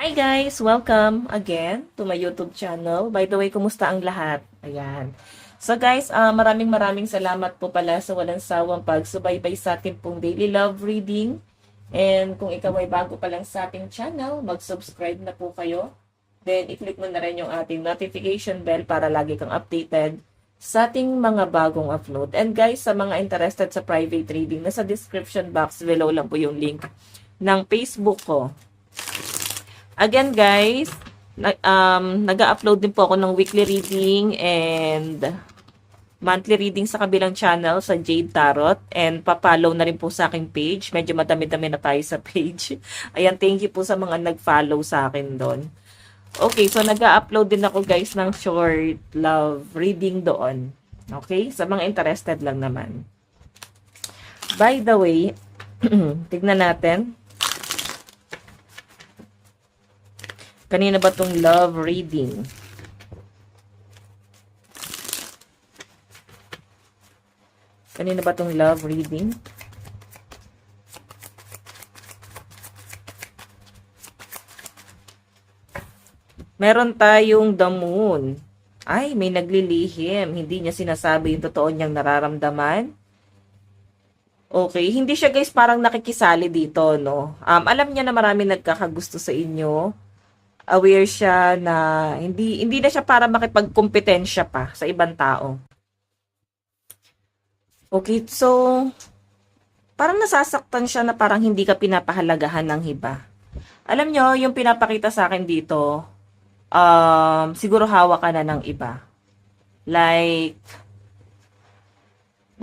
Hi guys! Welcome again to my YouTube channel. By the way, kumusta ang lahat? Ayan. So guys, maraming salamat po pala sa walang sawang pagsubaybay sa akin pong daily love reading. And kung ikaw ay bago pa lang sa ating channel, mag-subscribe na po kayo. Then, i-click mo na rin yung ating notification bell para lagi kang updated sa ating mga bagong upload. And guys, sa mga interested sa private reading, nasa description box below lang po yung link ng Facebook ko. Again guys, nag-upload din po ako ng weekly reading and monthly reading sa kabilang channel sa Jade Tarot. And papollow na rin po sa aking page. Medyo madami-dami na tayo sa page. Ayan, thank you po sa mga nag-follow sa akin doon. Okay, so nag-upload din ako guys ng short love reading doon. Okay, sa mga interested lang naman. By the way, tignan natin. Kanina ba tong love reading? Kanina ba tong love reading? Meron tayong the moon. Ay, may naglilihim. Hindi niya sinasabi yung totoo niyang nararamdaman. Okay, hindi siya guys parang nakikisali dito, no? Alam niya na marami nagkakagusto sa inyo. Aware siya na hindi na siya para makipagkompetensya pa sa ibang tao. Okay, so parang nasasaktan siya na parang hindi ka pinapahalagahan ng iba. Alam nyo, yung pinapakita sa akin dito, siguro hawak ka na ng iba. Like,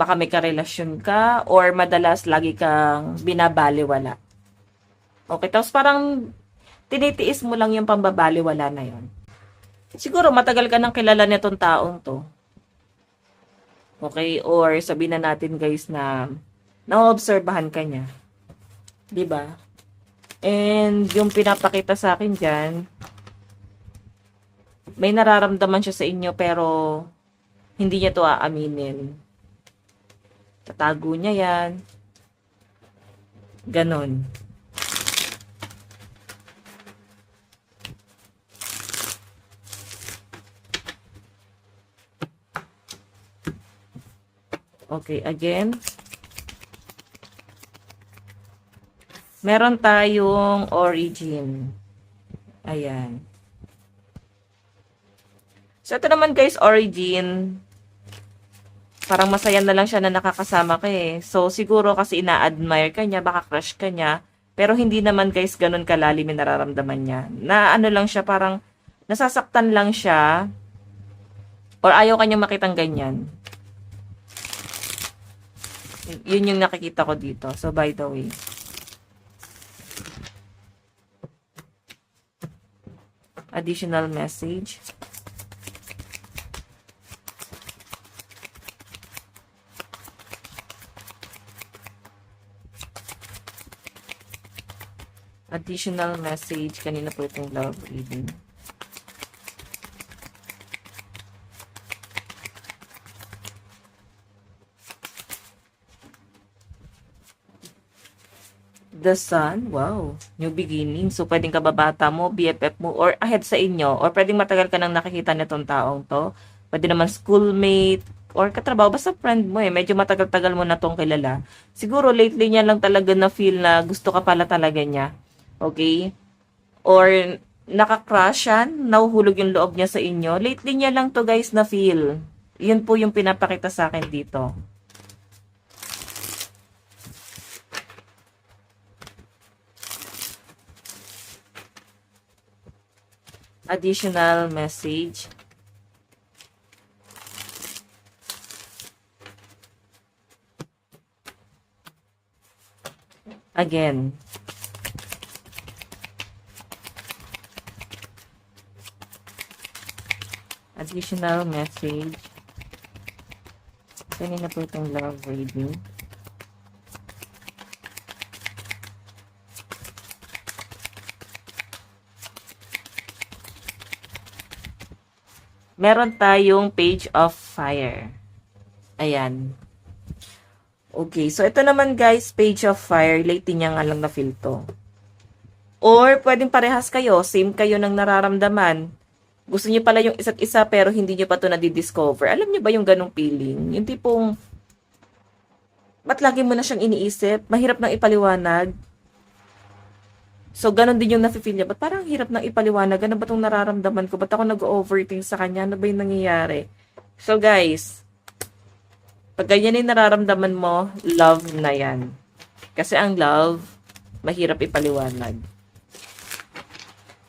baka may karelasyon ka or madalas lagi kang binabaliwala. Okay, tapos parang tinitiis mo lang yung pambabaliwala na yon. Siguro matagal ka nang kilala nitong taong to. Okay, or sabihin na natin guys na naobserbahan ka niya. 'Di ba? And yung pinapakita sa akin diyan, may nararamdaman siya sa inyo pero hindi niya to aaminin. Tatago niya 'yan. Ganon. Okay, again. Meron tayong origin. Ayan. So, ito naman guys, origin. Parang masaya na lang siya na nakakasama ka eh. So, siguro kasi ina-admire ka niya, baka crush ka niya. Pero hindi naman guys, ganun kalalim yung nararamdaman niya. Na ano lang siya, parang nasasaktan lang siya. Or ayaw kanya makitang ganyan. Yun yung nakikita ko dito. So, by the way. Additional message. Additional message. Kanina po itong love reading. The Sun, wow, new beginning. So, pwedeng kababata mo, BFF mo, or ahead sa inyo, or pwedeng matagal ka nang nakikita nitong taong to. Pwede naman schoolmate, or katrabaho, basta friend mo eh. Medyo matagal-tagal mo na tong kilala. Siguro, lately niya lang talaga na-feel na gusto ka pala talaga niya. Okay? Or, nakakrush siya, nahuhulog yung loob niya sa inyo. Lately niya lang to guys na-feel. Yun po yung pinapakita sa akin dito. Additional message. Again. Additional message. Kanina po itong love reading. Meron tayong Page of Fire. Ayan. Okay, so ito naman guys, Page of Fire, late niya nga lang na feel to. Or pwedeng parehas kayo, same kayo ng nararamdaman. Gusto niyo pala yung isa't isa pero hindi niyo pa to nadidiscover. Alam niyo ba yung ganong feeling? Yung tipong, ba't lagi mo na siyang iniisip? Mahirap nang ipaliwanag. So, ganon din yung nafe-feel niya. Ba't parang hirap nang ipaliwanag? Ano ba itong nararamdaman ko? Ba't ako nag-overthink sa kanya? Ano ba yung nangyayari? So, guys, pag ganyan yung nararamdaman mo, love na yan. Kasi ang love, mahirap ipaliwanag.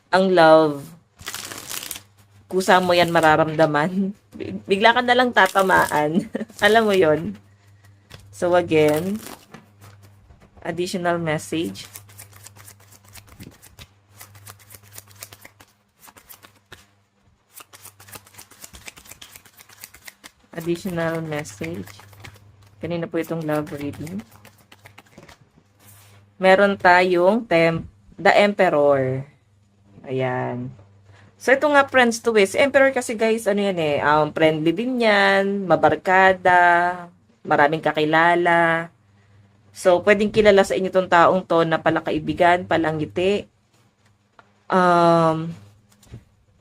Ang love, kusa mo yan mararamdaman. Bigla ka na lang tatamaan. Alam mo yon. So, again, additional message. Additional message. Kanina po itong love reading. Meron tayong The Emperor. Ayan. So, ito nga friends to is. Emperor kasi guys, ano yan eh, friendly din yan, mabarkada, maraming kakilala. So, pwedeng kilala sa inyo itong taong to na pala kaibigan, palang ngiti.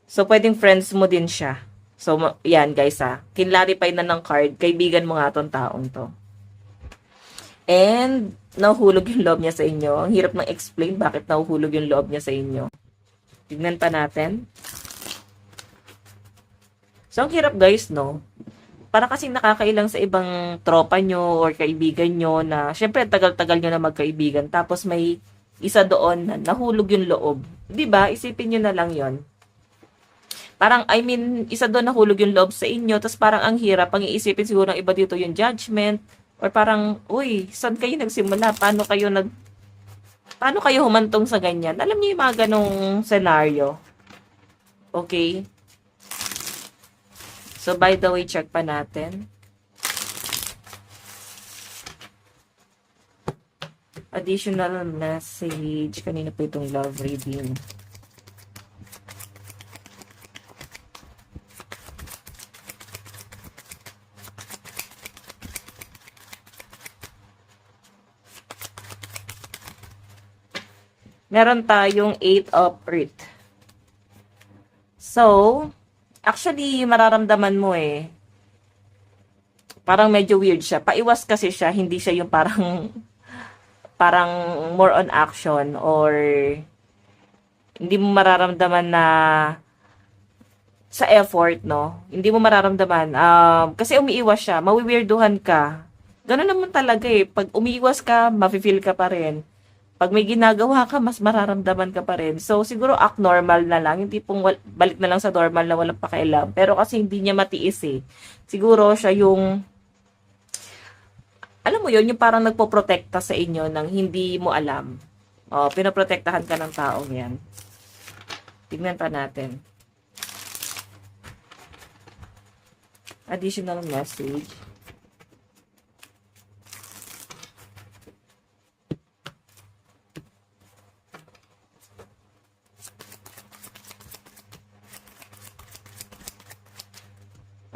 So, pwedeng friends mo din siya. So, yan guys ha. Kinlarify na ng card, kaibigan mo nga tong taong to. And, nahuhulog yung loob niya sa inyo. Ang hirap nang explain bakit nahuhulog yung loob niya sa inyo. Tignan pa natin. So, ang hirap guys, no? Para kasing nakakailang sa ibang tropa nyo or kaibigan nyo na, syempre, tagal-tagal nyo na magkaibigan. Tapos may isa doon na nahulog yung loob. 'Di ba? Isipin nyo na lang yon. Parang, I mean, isa doon nahulog yung loob sa inyo, tapos parang ang hirap, pang iisipin siguro ng iba dito yung judgment, or parang, uy, saan kayo nagsimula? Paano kayo humantong sa ganyan? Alam niyo yung mga ganong scenario. Okay? So, by the way, check pa natin. Additional message. Kanina po itong love reading. Meron tayong 8 of Earth. So, actually, mararamdaman mo eh. Parang medyo weird siya. Paiwas kasi siya, hindi siya yung parang more on action or hindi mo mararamdaman na sa effort, no? Hindi mo mararamdaman. Kasi umiiwas siya, mawiwirduhan ka. Ganun naman talaga eh. Pag umiiwas ka, mafe-feel ka pa rin. Pag may ginagawa ka, mas mararamdaman ka pa rin. So, siguro act normal na lang. Yung tipong balik na lang sa normal na walang pakialam. Pero kasi hindi niya matiis eh. Siguro siya yung, alam mo yun, yung parang nagpoprotekta sa inyo nang hindi mo alam. O, pinoprotektahan ka ng taong yan. Tignan pa natin. Additional message.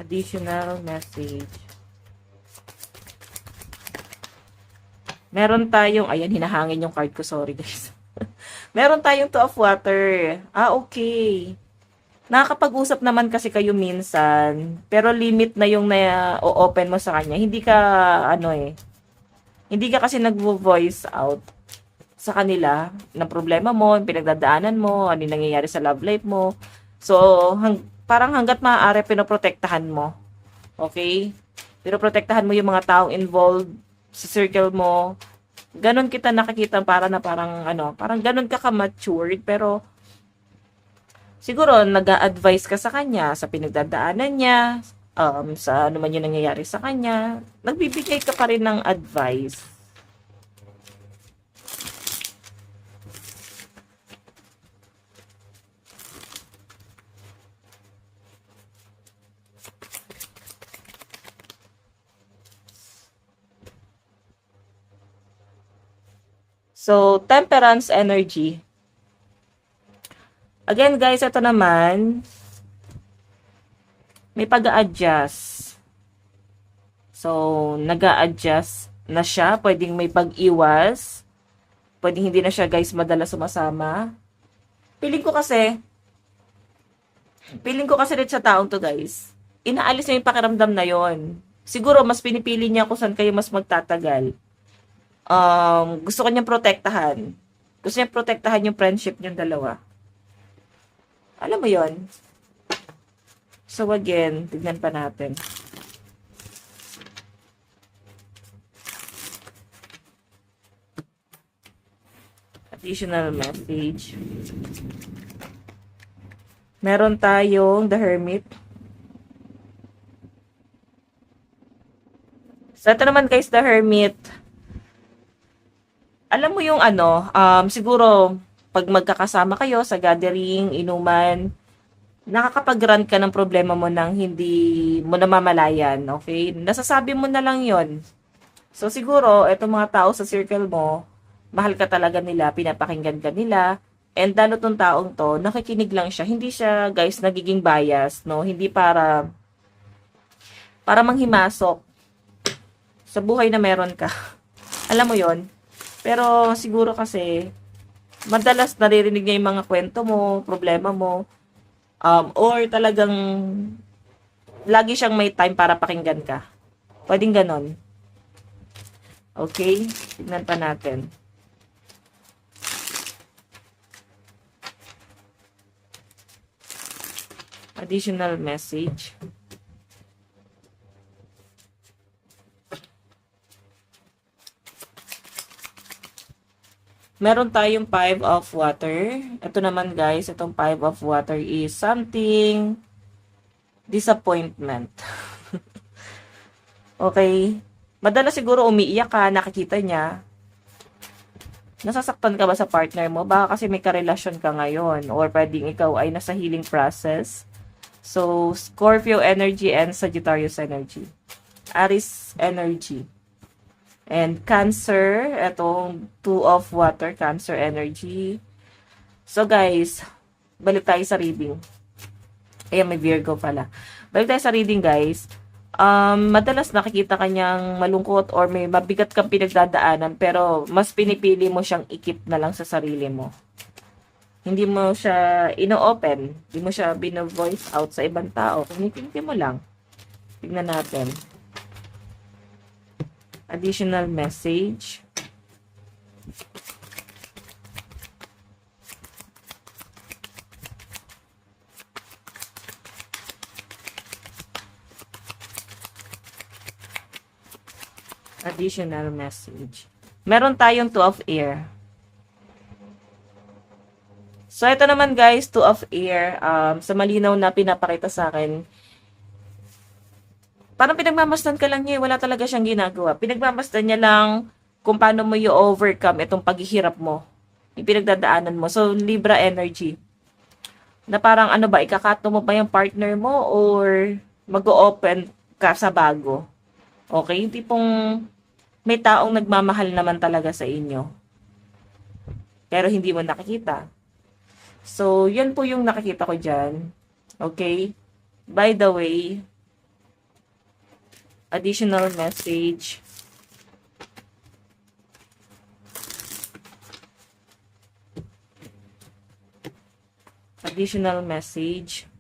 Additional message. Meron tayong, ayan, hinahangin yung card ko, sorry guys. Meron tayong Two of Water. Okay. Nakakapag-usap naman kasi kayo minsan, pero limit na yung na-open mo sa kanya. Hindi ka, hindi ka kasi nag-voice out sa kanila ng problema mo, yung pinagdadaanan mo, ano yung nangyayari sa love life mo. So, parang hanggat maaari, pinoprotektahan mo. Okay? Pinoprotektahan mo yung mga taong involved sa circle mo. Ganon kita nakikita parang ganon ka ka-matured, pero siguro nag-a-advise ka sa kanya, sa pinagdadaanan niya, sa ano man yung nangyayari sa kanya, nagbibigay ka pa rin ng advice. So, temperance energy. Again, guys, ito naman, may pag-a-adjust. So, nag-a-adjust na siya, pwedeng may pag-iwas, pwedeng hindi na siya guys madalas sumasama. Feeling ko kasi, feeling ko kasi rin sa taong to guys, inaalis niya yung pakiramdam na yon. Siguro mas pinipili niya kung saan kayo mas magtatagal. Gusto ko niyang protektahan. Gusto niya protektahan yung friendship niyong dalawa. Alam mo yon. So again, tignan pa natin. Additional message. Meron tayong The Hermit. So ito naman guys, The Hermit. Alam mo yung ano, siguro pag magkakasama kayo sa gathering, inuman, nakakapag-run ka ng problema mo nang hindi mo namamalayan, okay? Nasasabi mo na lang yon. So siguro, itong mga tao sa circle mo, mahal ka talaga nila, pinapakinggan ka nila, and lalo tong taong to, nakikinig lang siya. Hindi siya, guys, nagiging bias, no? Hindi para manghimasok sa buhay na meron ka. Alam mo yon. Pero siguro kasi, madalas naririnig niya yung mga kwento mo, problema mo, or talagang lagi siyang may time para pakinggan ka. Pwedeng ganon. Okay? Tignan pa natin. Additional message. Meron tayong 5 of water. Ito naman guys, itong 5 of water is something disappointment. Okay? Madalas siguro umiiyak ka, nakikita niya. Nasasaktan ka ba sa partner mo? Baka kasi may karelasyon ka ngayon or pwedeng ikaw ay nasa healing process. So, Scorpio energy and Sagittarius energy. Aries energy. And Cancer, etong 2 of water, Cancer energy. So guys, balik tayo sa reading. Ayan, may Virgo pala. Balik tayo sa reading guys. Madalas nakikita kanyang malungkot or may mabigat kang pinagdadaanan pero mas pinipili mo siyang ikip na lang sa sarili mo. Hindi mo siya ino-open. Hindi mo siya bino-voice out sa ibang tao. Kinikinti mo lang. Tignan natin. Additional message. Additional message. Meron tayong 2 of air. So, ito naman guys, 2 of air. Sa malinaw na pinapakita sa akin, parang pinagmamasdan ka lang niya, wala talaga siyang ginagawa. Pinagmamasdan niya lang kung paano mo i-overcome itong paghihirap mo, yung pinagdadaanan mo. So, Libra energy. Na parang ano ba, ikakato mo ba yung partner mo or mag-open ka sa bago? Okay? Yung tipong may taong nagmamahal naman talaga sa inyo. Pero hindi mo nakikita. So, yun po yung nakikita ko dyan. Okay? By the way, additional message. Additional message.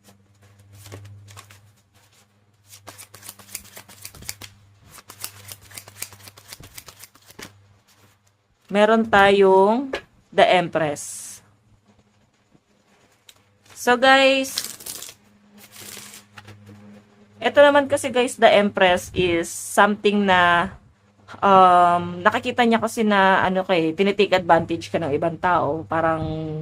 Meron tayong The Empress. So guys, ito naman kasi guys, The Empress is something na nakikita niya kasi na ano kay, tinitake advantage ka ng ibang tao, parang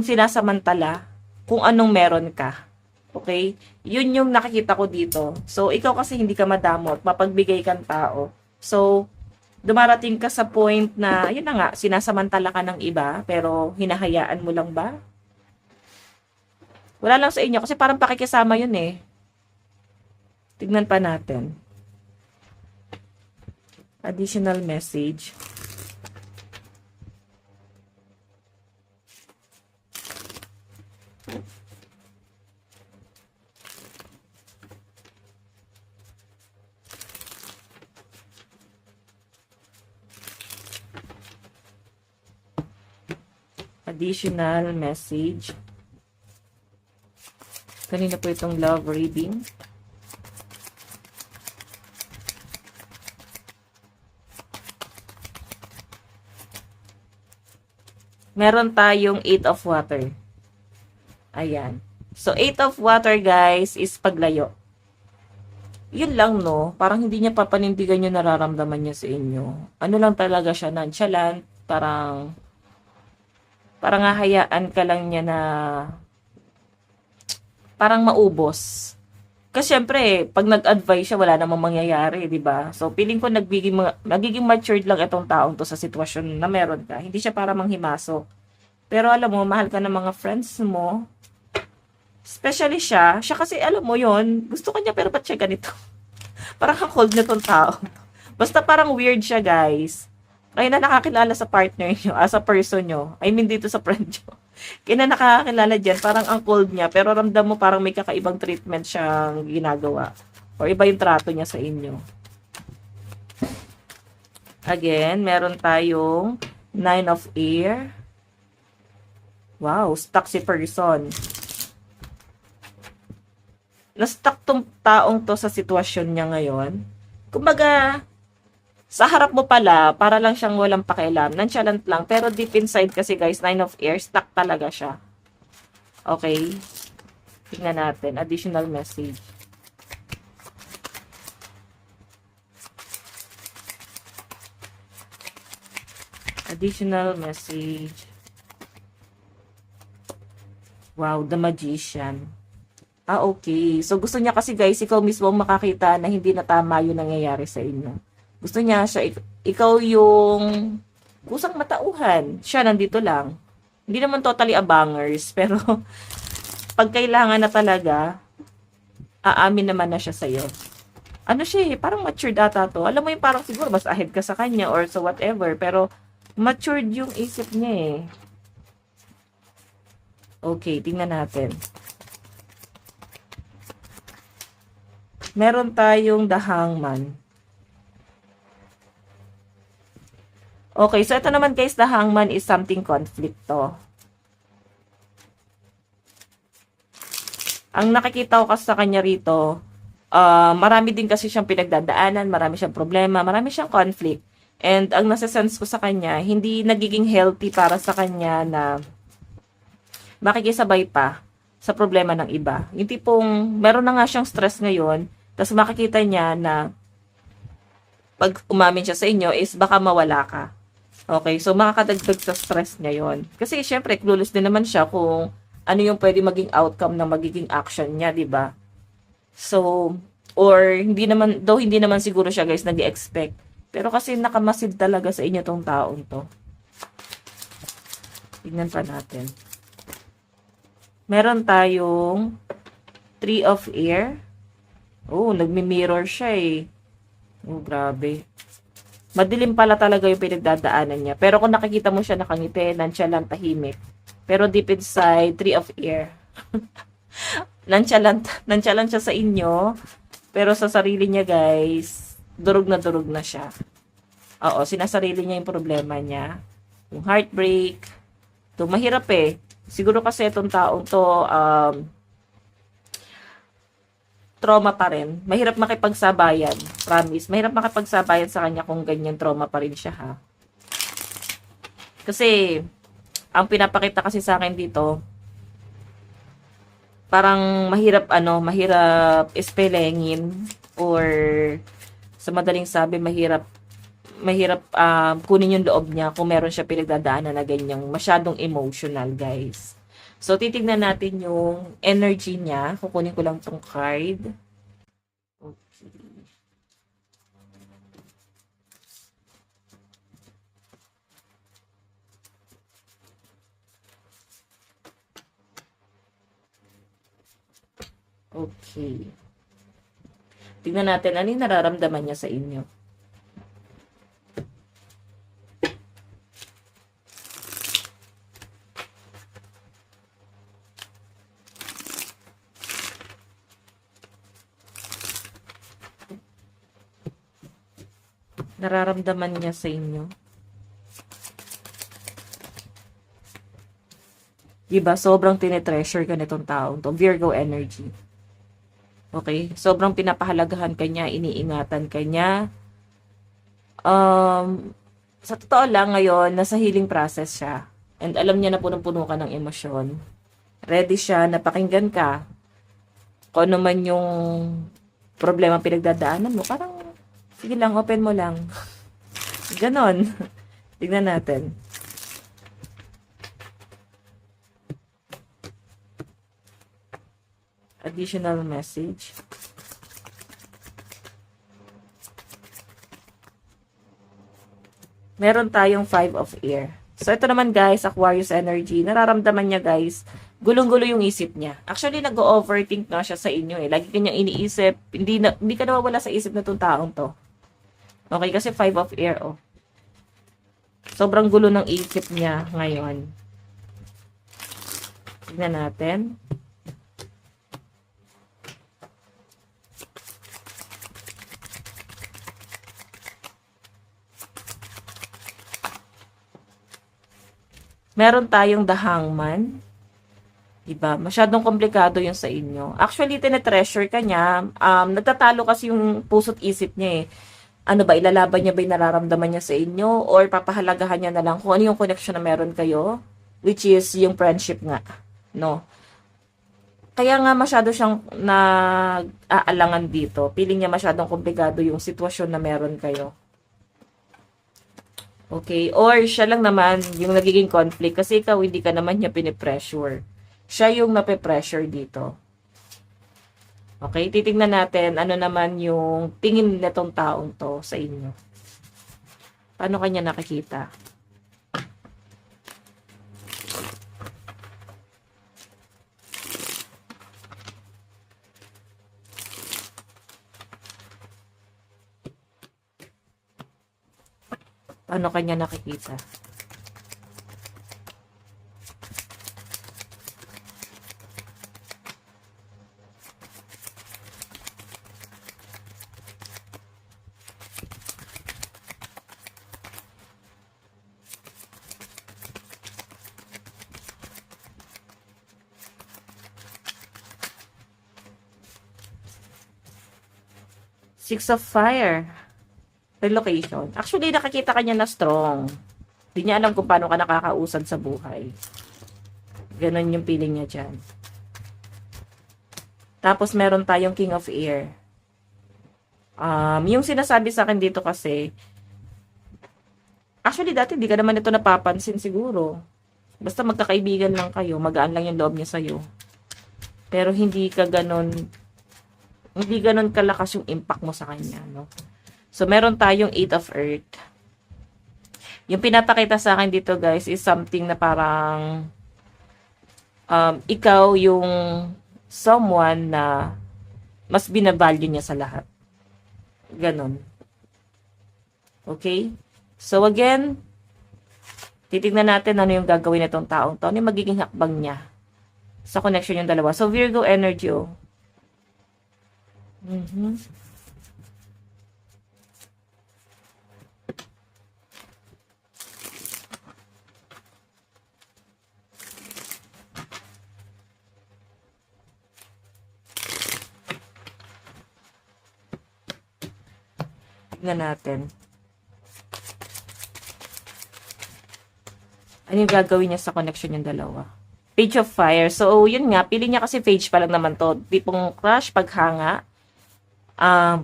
sinasamantala kung anong meron ka. Okay? Yun yung nakikita ko dito. So, ikaw kasi hindi ka madamot, mapagbigay kang tao. So, dumarating ka sa point na, yun na nga, sinasamantala ka ng iba, pero hinahayaan mo lang ba? Wala lang sa inyo, kasi parang pakikisama yun eh. Tignan pa natin. Additional message. additional message. Kanina po itong love reading. Meron tayong 8 of water. Ayan. So, 8 of water, guys, is paglayo. Yun lang, no? Parang hindi niya papanindigan yung nararamdaman niya sa inyo. Ano lang talaga siya, nonchalant. Parang hahayaan ka lang niya na parang maubos. Kasi syempre, pag nag-advise siya, wala namang mangyayari, di ba? So, feeling ko nagiging matured lang itong taong to sa sitwasyon na meron ka. Hindi siya para manghimaso. Pero alam mo, mahal ka ng mga friends mo. Especially siya kasi alam mo yon, gusto ko niya pero ba't siya ganito? Parang cold na tong tao. Basta parang weird siya, guys. Kaya na nakakilala sa partner nyo, as a person nyo. I mean, dito sa friend nyo. Kaya na nakakilala dyan, parang ang cold niya, pero ramdam mo parang may kakaibang treatment siyang ginagawa. Or iba yung trato niya sa inyo. Again, meron tayong 9 of air. Wow, stuck si person. Na-stuck tong taong to sa sitwasyon niya ngayon. Kumbaga, sa harap mo pala, para lang siyang walang pakialam. Nonchalant lang. Pero deep inside kasi guys, 9 of air, stuck talaga siya. Okay. Tingnan natin. Additional message. Additional message. Wow, the magician. Okay. So, gusto niya kasi guys, ikaw mismo makakita na hindi na tama yung nangyayari sa inyo. Gusto niya siya, ikaw yung kusang matauhan. Siya nandito lang. Hindi naman totally abangers, pero pag kailangan na talaga, aamin naman na siya sa'yo. Ano siya eh, parang matured ata to. Alam mo yung parang siguro mas ahead ka sa kanya or so whatever, pero matured yung isip niya eh. Okay, tingnan natin. Meron tayong the hangman. Okay, so ito naman guys, the hangman is something conflict to. Ang nakikita ko kasi sa kanya rito, marami din kasi siyang pinagdadaanan, marami siyang problema, marami siyang conflict. And ang nasa-sense ko sa kanya, hindi nagiging healthy para sa kanya na makikisabay pa sa problema ng iba. Yung tipong, meron na nga siyang stress ngayon, tapos makikita niya na pag umamin siya sa inyo is baka mawala ka. Okay, so makakadagdag sa stress niya yon. Kasi syempre, clueless din naman siya kung ano yung pwede maging outcome ng magiging action niya, di ba? So, or hindi naman siguro siya guys nag-expect. Pero kasi nakamasid talaga sa inyo tong taong to. Tignan pa natin. Meron tayong 3 of air. Oh, nagmi-mirror siya eh. Oh, grabe. Madilim pala talaga yung pinagdadaanan niya. Pero kung nakikita mo siya nakangiti, nonchalant, tahimik. Pero deep inside, 3 of air. nonchalant siya sa inyo. Pero sa sarili niya, guys, durog na siya. Oo, sinasarili niya yung problema niya. Yung heartbreak. Ito, mahirap eh. Siguro kasi itong taong to, trauma pa rin. Mahirap makipagsabayan. Promise. Mahirap makipagsabayan sa kanya kung ganyan trauma pa rin siya, ha. Kasi, ang pinapakita kasi sa akin dito, parang mahirap spellingin or sa madaling sabi, mahirap kunin yung loob niya kung meron siya pinagdadaanan na ganyang masyadong emotional, guys. So, titignan natin yung energy niya. Kukunin ko lang tong card. Okay. Okay. Tignan natin ano yung nararamdaman niya sa inyo. Nararamdaman niya sa inyo. Diba? Sobrang tinetreasure ka nitong taong to. Virgo energy. Okay? Sobrang pinapahalagahan ka niya, iniingatan ka niya. Sa totoo lang ngayon, nasa healing process siya. And alam niya na punong-puno ka ng emosyon. Ready siya na pakinggan ka. Kung ano man yung problema pinagdadaanan mo, parang, sige lang, open mo lang. Ganon. Tignan natin. Additional message. Meron tayong 5 of Air. So, ito naman guys, Aquarius energy. Nararamdaman niya guys, gulong-gulo yung isip niya. Actually, nag-overthink na siya sa inyo eh. Lagi kanyang iniisip. Hindi ka nawawala sa isip na itong taong to. Okay, kasi 5 of Air, oh. Sobrang gulo ng isip niya ngayon. Tignan natin. Meron tayong The Hangman. Diba? Masyadong komplikado yung sa inyo. Actually, tinetreasure ka niya. Nagtatalo kasi yung puso't isip niya eh. Ano ba, ilalaban niya ba yung nararamdaman niya sa inyo? Or papahalagahan niya na lang kung ano yung connection na meron kayo? Which is yung friendship nga. No? Kaya nga masyado siyang nag-aalangan dito. Feeling niya masyadong komplikado yung sitwasyon na meron kayo. Okay? Or siya lang naman yung nagiging conflict kasi ikaw hindi ka naman niya pinipressure. Siya yung nape-pressure dito. Okay? Titingnan natin ano naman yung tingin nitong taong to sa inyo. Paano kanya nakikita? Paano kanya nakikita? Six of Fire. Relocation. Actually, nakakita ka niya na strong. Hindi niya alam kung paano ka nakakausad sa buhay. Ganon yung feeling niya dyan. Tapos, meron tayong King of Air. Yung sinasabi sa akin dito kasi, actually, dati di ka naman ito napapansin siguro. Basta magkakaibigan lang kayo, magaan lang yung loob niya sa'yo. Pero hindi ganon kalakas yung impact mo sa kanya, no? So, meron tayong 8 of Earth. Yung pinapakita sa akin dito, guys, is something na parang ikaw yung someone na mas binavalue niya sa lahat. Ganon. Okay? So, again, titignan natin ano yung gagawin nitong taong to. Ano yung magiging hakbang niya sa connection yung dalawa. So, Virgo energy, oh. Tignan natin. Ano yung gagawin niya sa connection yung dalawa? Page of Fire. So, yun nga. Pili niya kasi page pa lang naman to. Tipong crush, paghanga.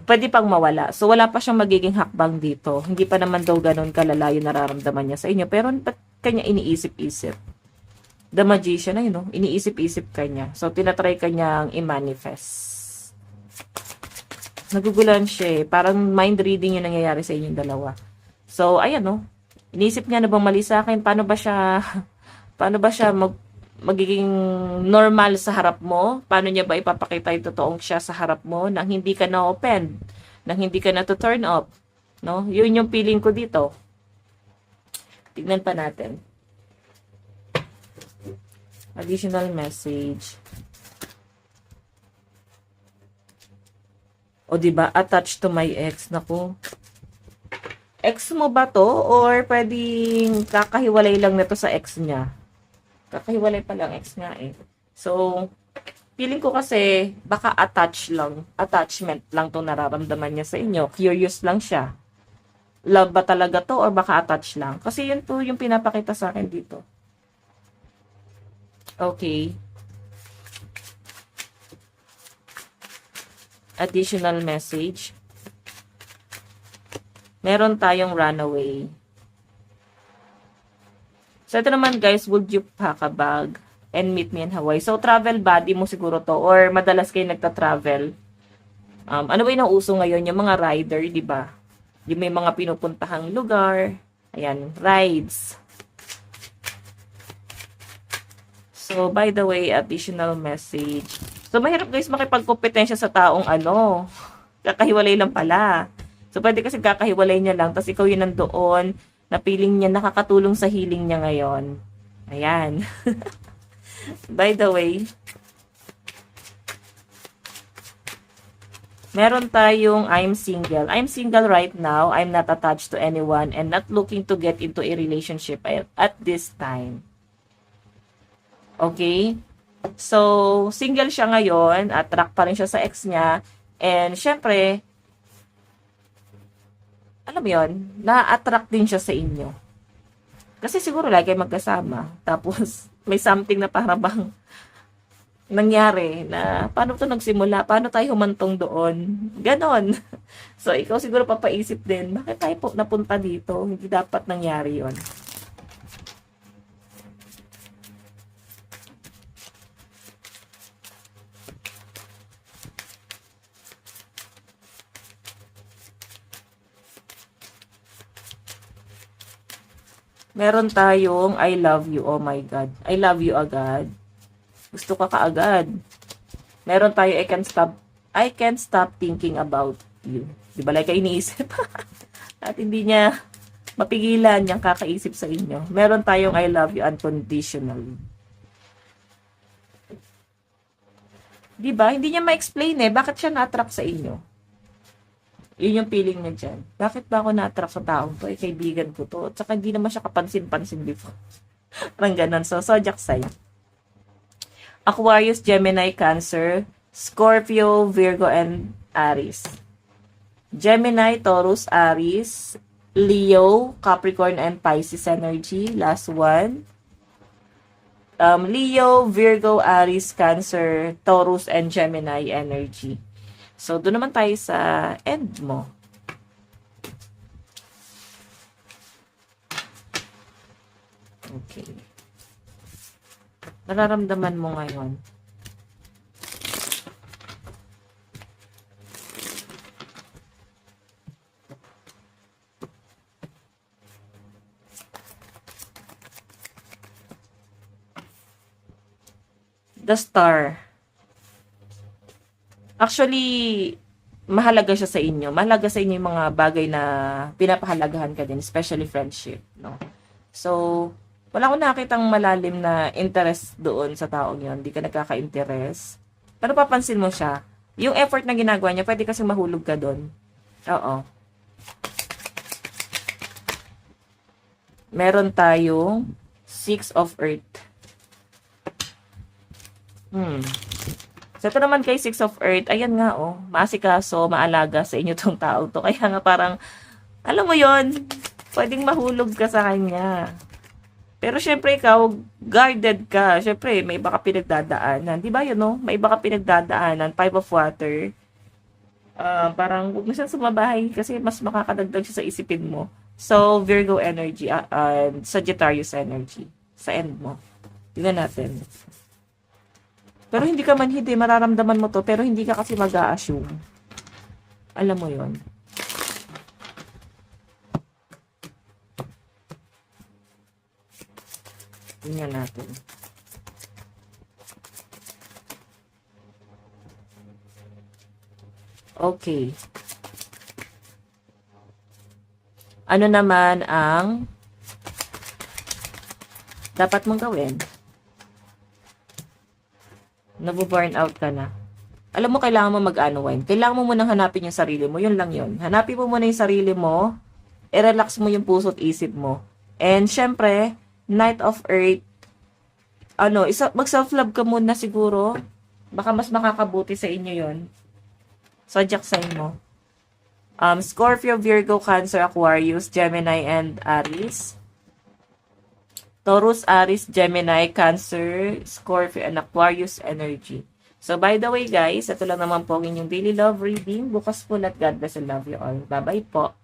Pwede pang mawala. So, wala pa siyang magiging hakbang dito. Hindi pa naman daw ganun kalala yung nararamdaman niya sa inyo. Pero, ba't kanya iniisip-isip? The Magician na yun, no? Iniisip-isip kanya. So, tinatry kanyang i-manifest. Nagugulan siya eh. Parang mind reading yung nangyayari sa inyong dalawa. So, ayan, no? Iniisip niya na bang mali sa akin? Paano ba siya magiging normal sa harap mo? Paano niya ba ipapakita yung totoong siya sa harap mo nang hindi ka na-open? Nang hindi ka na to turn up? No? Yun yung feeling ko dito. Tignan pa natin. Additional message. O diba, attached to my ex. Naku. Ex mo ba to? Or pwedeng kakahiwalay lang na to sa ex niya? Kakahiwalay pa lang, ex nga eh. So, feeling ko kasi, baka attachment lang itong nararamdaman niya sa inyo. Curious lang siya. Love ba talaga to or baka attach lang? Kasi yun po yung pinapakita sa akin dito. Okay. Additional message. Meron tayong runaway. So, ito naman guys, would you pack a bag and meet me in Hawaii? So, travel buddy mo siguro to or madalas kayo nagta-travel. Ano ba yung uso ngayon? Yung mga rider, di ba? Yung may mga pinupuntahang lugar. Ayan, rides. So, by the way, additional message. So, mahirap guys makipagkompetensya sa taong kakahiwalay lang pala. So, pwede kasi kakahiwalay niya lang, tapos ikaw yun nandoon, na feeling niya nakakatulong sa healing niya ngayon. Ayan. By the way, meron tayong I'm single. I'm single right now. I'm not attached to anyone and not looking to get into a relationship at this time. Okay? So, single siya ngayon. Attract pa rin siya sa ex niya. And, syempre, alam mo yun, na-attract din siya sa inyo. Kasi siguro lagi kayo magkasama. Tapos, may something na para bang nangyari na paano to nagsimula? Paano tayo humantong doon? Ganon. So, ikaw siguro papaisip din, bakit tayo po napunta dito? Hindi dapat nangyari yon. Meron tayong I love you, oh my God. I love you agad. Gusto ka kaagad. Meron tayo I can't stop thinking about you. Di ba like iniisip? At hindi niya mapigilan niyang kakaisip sa inyo. Meron tayong I love you unconditionally. Di ba? Hindi niya ma-explain bakit siya na-attract sa inyo. Yun yung feeling niya dyan. Bakit ba ako na-attract sa taong to? Kaibigan ko to. At saka hindi naman siya kapansin-pansin before. Parang ganun. So, zodiac sign. Aquarius, Gemini, Cancer, Scorpio, Virgo, and Aries. Gemini, Taurus, Aries, Leo, Capricorn, and Pisces energy. Last one. Leo, Virgo, Aries, Cancer, Taurus, and Gemini energy. So, doon naman tayo sa end mo. Okay. Nararamdaman mo ngayon. The Star. Actually, mahalaga siya sa inyo. Mahalaga sa inyo yung mga bagay na pinapahalagahan ka din, especially friendship, no? So, wala akong nakitang malalim na interest doon sa taong yon. Hindi ka nagkaka-interest. Pero papansin mo siya. Yung effort na ginagawa niya, pwede kasi mahulog ka doon. Oo. Meron tayong 6 of Earth. So, ito naman kay 6 of Earth, ayan nga, maasikaso, maalaga sa inyo tong tao to. Kaya nga parang, alam mo yon, pwedeng mahulog ka sa kanya. Pero syempre ikaw, guarded ka. Syempre, may iba ka pinagdadaanan. Di ba yun, no? May iba ka pinagdadaanan. 5 of Water. Parang, huwag na siyang sumabahay kasi mas makakadagdag siya sa isipin mo. So, Virgo energy and Sagittarius energy sa end mo. Tingnan natin. Pero hindi ka hindi, mararamdaman mo to, pero hindi ka kasi mag-a-assume. Alam mo yon. Tingnan natin. Okay. Ano naman ang dapat mong gawin? Nabu-burn out ka na. Alam mo, kailangan mo mag-unwind. Kailangan mo munang hanapin yung sarili mo. Yun lang yun. Hanapin mo muna yung sarili mo. I-relax mo yung puso at isip mo. And, syempre, Knight of Earth, mag self-love ka muna siguro. Baka mas makakabuti sa inyo yon. Zodiac sign mo. Scorpio, Virgo, Cancer, Aquarius, Gemini, and Aries. Taurus, Aries, Gemini, Cancer, Scorpio, and Aquarius energy. So, by the way, guys, ito lang naman po ang inyong daily love reading. Bukas po, let God bless and love you all. Bye-bye po.